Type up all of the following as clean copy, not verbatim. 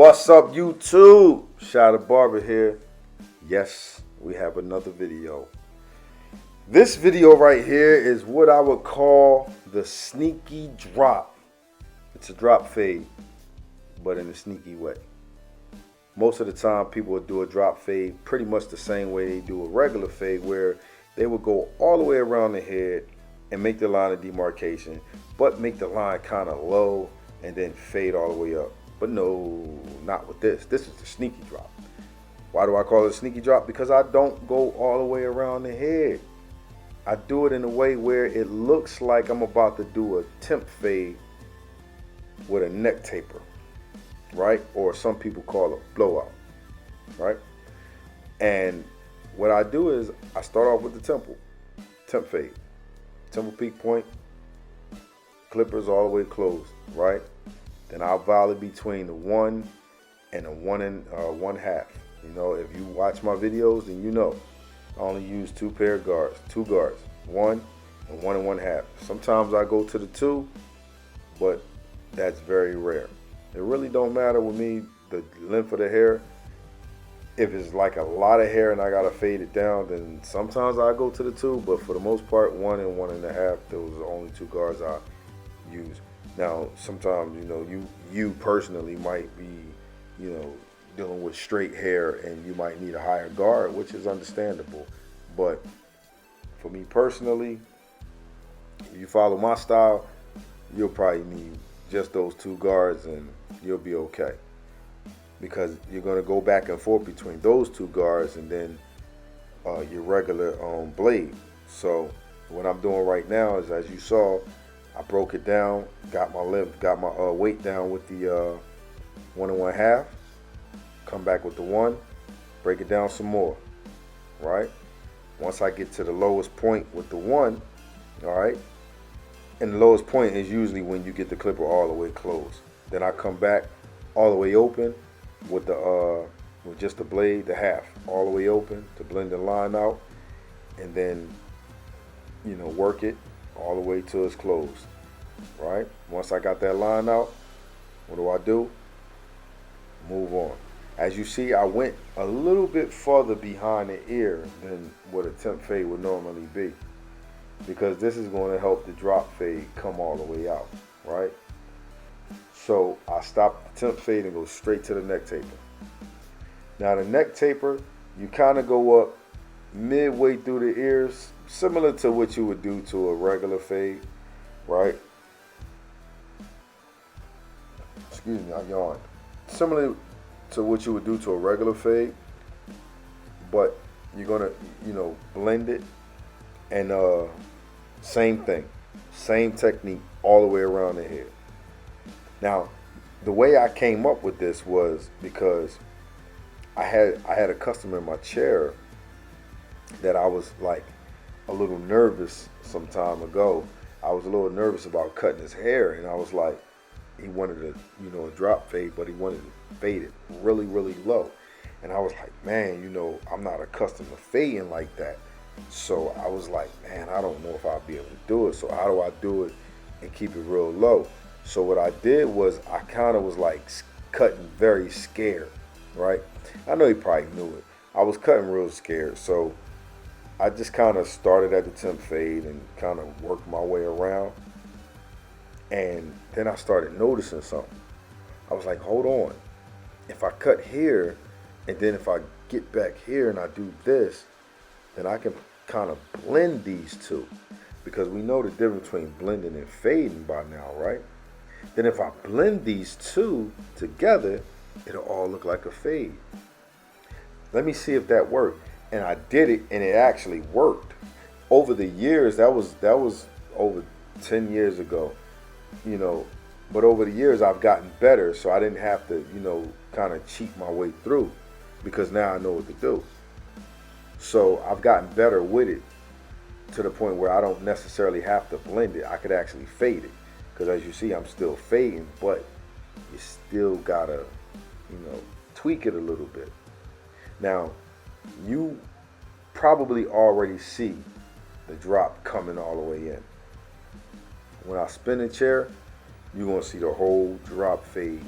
What's up, YouTube? Shadow Barber here. Yes, we have another video. This video right here is what I would call the sneaky drop. It's a drop fade, but in a sneaky way. Most of the time, people will do a drop fade pretty much the same way they do a regular fade, where they will go all the way around the head and make the line of demarcation, but make the line kind of low and then fade all the way up. But no, not with this. This is the sneaky drop. Why do I call it a sneaky drop? Because I don't go all the way around the head. I do it in a way where it looks like I'm about to do a temp fade with a neck taper, right? Or some people call it blowout, right? And what I do is I start off with the temp fade, temple peak point, clippers all the way closed, right? Then I'll volley between the 1 and the 1.5. You know, if you watch my videos, then you know I only use two guards, 1 and 1.5. Sometimes I go to the 2, but that's very rare. It really don't matter with me the length of the hair. If it's like a lot of hair and I gotta fade it down, then sometimes I go to the 2. But for the most part, 1 and 1.5. Those are the only 2 guards I use. Now, sometimes, you know, you personally might be, you know, dealing with straight hair and you might need a higher guard, which is understandable. But for me personally, if you follow my style, you'll probably need just those 2 guards and you'll be okay. Because you're going to go back and forth between those 2 guards and then your regular blade. So what I'm doing right now is, as you saw, I broke it down, got my weight down with the 1.5. Come back with the 1, break it down some more, right? Once I get to the lowest point with the 1, all right, and the lowest point is usually when you get the clipper all the way closed. Then I come back all the way open with the with just the blade, the half, all the way open to blend the line out, and then, you know, work it all the way till it's closed, right? Once I got that line out, what do? Move on. As you see, I went a little bit further behind the ear than what a temp fade would normally be, because this is going to help the drop fade come all the way out, right? So I stop the temp fade and go straight to the neck taper. Now the neck taper, you kind of go up midway through the ears, similar to what you would do to a regular fade, right? Excuse me, I yawned. Similar to what you would do to a regular fade, but you're gonna, you know, blend it, and same thing, same technique all the way around the head. Now, the way I came up with this was because I had a customer in my chair that I was like a little nervous some time ago. I was a little nervous about cutting his hair, and I was like, he wanted a drop fade, but he wanted to fade it really, really low. And I was like, man, you know, I'm not accustomed to fading like that. So I was like, man, I don't know if I'll be able to do it. So how do I do it and keep it real low? So what I did was I kind of was like cutting very scared, right? I know he probably knew it. I was cutting real scared. So I just kind of started at the temp fade and kind of worked my way around. And then I started noticing something. I was like, hold on. If I cut here, and then if I get back here and I do this, then I can kind of blend these two. Because we know the difference between blending and fading by now, right? Then if I blend these two together, it'll all look like a fade. Let me see if that worked. And I did it, and it actually worked. Over the years, that was over 10 years ago, you know, but over the years I've gotten better, so I didn't have to, you know, kind of cheat my way through, because now I know what to do. So I've gotten better with it to the point where I don't necessarily have to blend it. I could actually fade it, because as you see, I'm still fading, but you still gotta, you know, tweak it a little bit. Now, you probably already see the drop coming all the way in. When I spin the chair, you're going to see the whole drop fade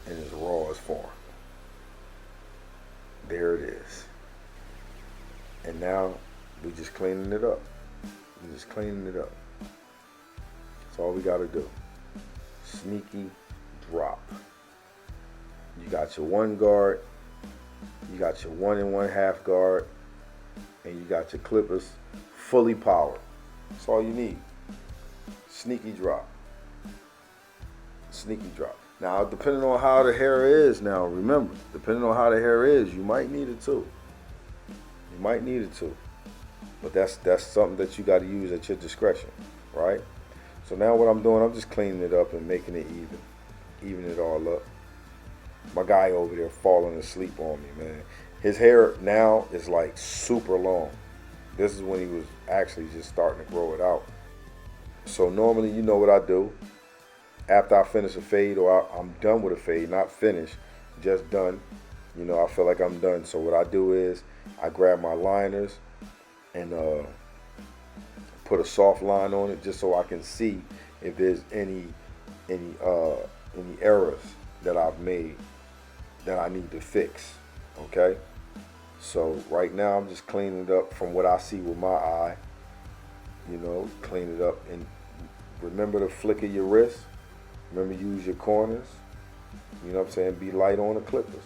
in its rawest form. There it is. And now we just cleaning it up. We're just cleaning it up. That's all we gotta do. Sneaky drop. You got your 1 guard, you got your 1 1/2 guard, and you got your clippers fully powered. That's all you need. Sneaky drop. Sneaky drop. Now, depending on how the hair is, now remember, depending on how the hair is, you might need it too. You might need it too. But that's something that you got to use at your discretion, right? So now what I'm doing, I'm just cleaning it up and making it even it all up. My guy over there falling asleep on me, man. His hair now is like super long. This is when he was actually just starting to grow it out. So normally, you know what I do. After I finish a fade, or I'm done with a fade, not finished, just done. You know, I feel like I'm done. So what I do is I grab my liners and put a soft line on it, just so I can see if there's any errors that I've made that I need to fix. Okay. So right now I'm just cleaning it up from what I see with my eye. You know, clean it up, and remember to flicker your wrist. Remember, use your corners. You know what I'm saying? Be light on the clippers.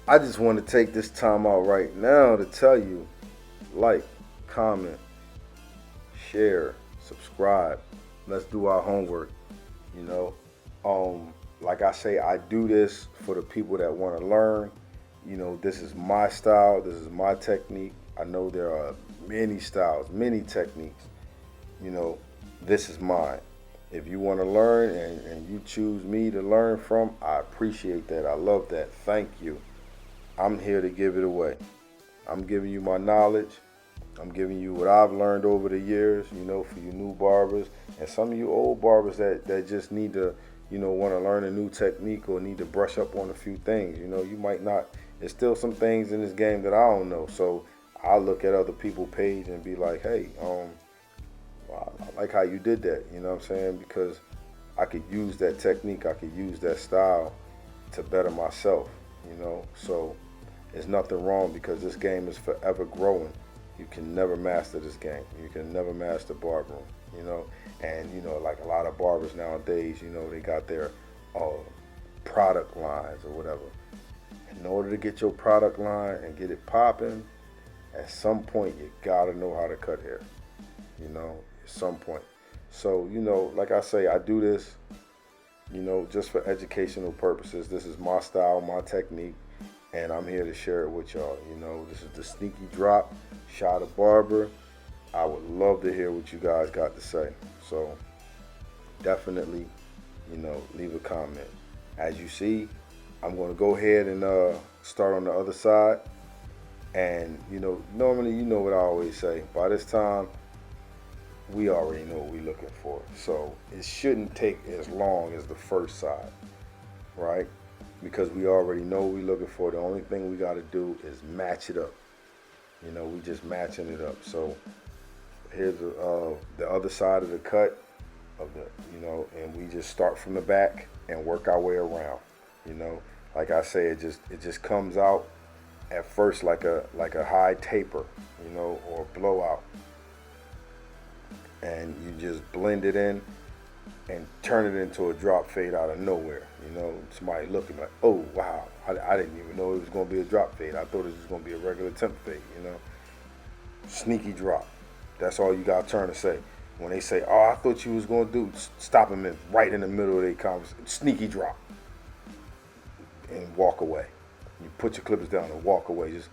I just want to take this time out right now to tell you, like, comment, share, subscribe. Let's do our homework, you know. Like I say, I do this for the people that want to learn. You know, this is my style. This is my technique. I know there are many styles, many techniques. You know, this is mine. If you want to learn and you choose me to learn from, I appreciate that. I love that. Thank you. I'm here to give it away. I'm giving you my knowledge. I'm giving you what I've learned over the years, you know, for you new barbers and some of you old barbers that just need to, you know, want to learn a new technique or need to brush up on a few things. You know, you might not, there's still some things in this game that I don't know. So I'll look at other people's page and be like, hey, I like how you did that, you know what I'm saying? Because I could use that technique, I could use that style to better myself, you know? So there's nothing wrong, because this game is forever growing. You can never master this game. You can never master barbering, you know? And, you know, like a lot of barbers nowadays, you know, they got their product lines or whatever. In order to get your product line and get it popping, at some point you gotta know how to cut hair, you know, at some point. So, you know, like I say, I do this, you know, just for educational purposes. This is my style, my technique, and I'm here to share it with y'all. You know, this is the Sneaky Drop, Shot of Barber. I would love to hear what you guys got to say. So definitely, you know, leave a comment. As you see, I'm going to go ahead and start on the other side. And, you know, normally, you know what I always say. By this time, we already know what we're looking for. So it shouldn't take as long as the first side, right? Because we already know what we're looking for. The only thing we got to do is match it up. You know, we just matching it up. So here's the other side of the cut of the, you know, and we just start from the back and work our way around. You know, like I say, it just comes out at first like a high taper, you know, or blowout, and you just blend it in and turn it into a drop fade out of nowhere. You know, somebody looking like, oh wow, I didn't even know it was going to be a drop fade. I thought it was just going to be a regular temp fade. You know, sneaky drop. That's all you got to turn to say. When they say, oh, I thought you was going to do, stop them right in the middle of their conversation. Sneaky drop. And walk away. You put your clippers down and walk away. Just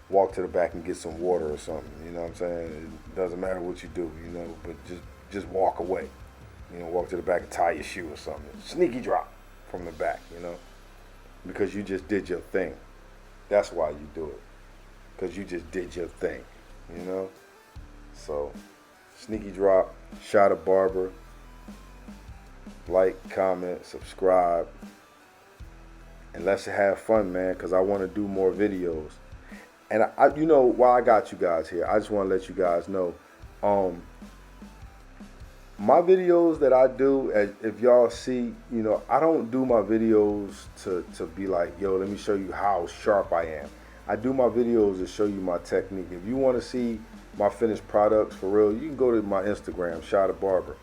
walk to the back and get some water or something. You know what I'm saying? It doesn't matter what you do, you know, but just just walk away. You know, walk to the back and tie your shoe or something. Sneaky drop from the back, you know, because you just did your thing. That's why you do it, because you just did your thing, you know. So, sneaky drop, Shada Barber. Like, comment, subscribe, and let's have fun, man, because I want to do more videos. And I, you know, while I got you guys here, I just want to let you guys know, my videos that I do, if y'all see, you know, I don't do my videos to be like, yo, let me show you how sharp I am. I do my videos to show you my technique. If you want to see my finished products for real, you can go to my Instagram, Shada Barber,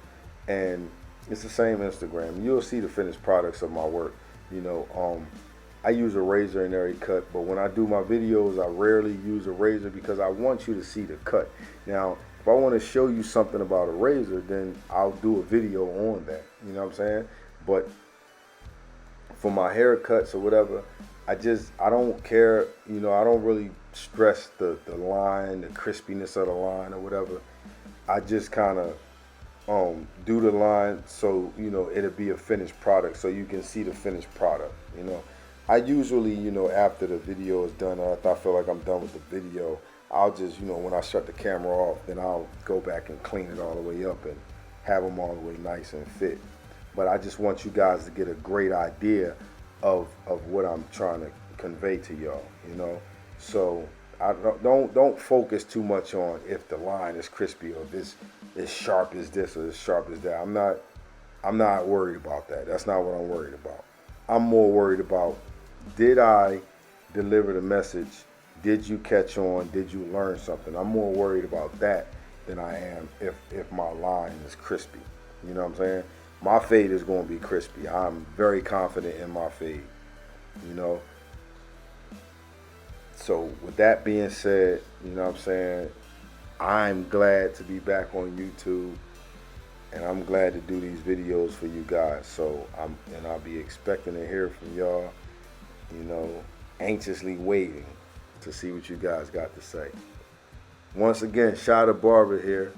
and it's the same Instagram. You'll see the finished products of my work. You know, I use a razor in every cut, but when I do my videos, I rarely use a razor because I want you to see the cut. Now, if I want to show you something about a razor, then I'll do a video on that. You know what I'm saying? But for my haircuts or whatever, I don't care. You know, I don't really stress the line, the crispiness of the line or whatever. I just kind of do the line so, you know, it'll be a finished product so you can see the finished product. You know, I usually, you know, after the video is done, or after I feel like I'm done with the video, I'll just, you know, when I shut the camera off, then I'll go back and clean it all the way up and have them all the way nice and fit. But I just want you guys to get a great idea of what I'm trying to convey to y'all, you know. So I don't focus too much on if the line is crispy or this as sharp as this or as sharp as that. I'm not worried about that. That's not what I'm worried about. I'm more worried about, did I deliver the message? Did you catch on? Did you learn something? I'm more worried about that than I am if my line is crispy. You know what I'm saying? My fade is going to be crispy. I'm very confident in my fade, you know. So with that being said, you know what I'm saying, I'm glad to be back on YouTube, and I'm glad to do these videos for you guys. So I'll be expecting to hear from y'all, you know, anxiously waiting to see what you guys got to say. Once again, Shada Barber here,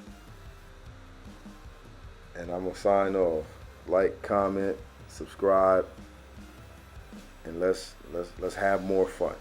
and I'm gonna sign off. Like, comment, subscribe, and let's have more fun.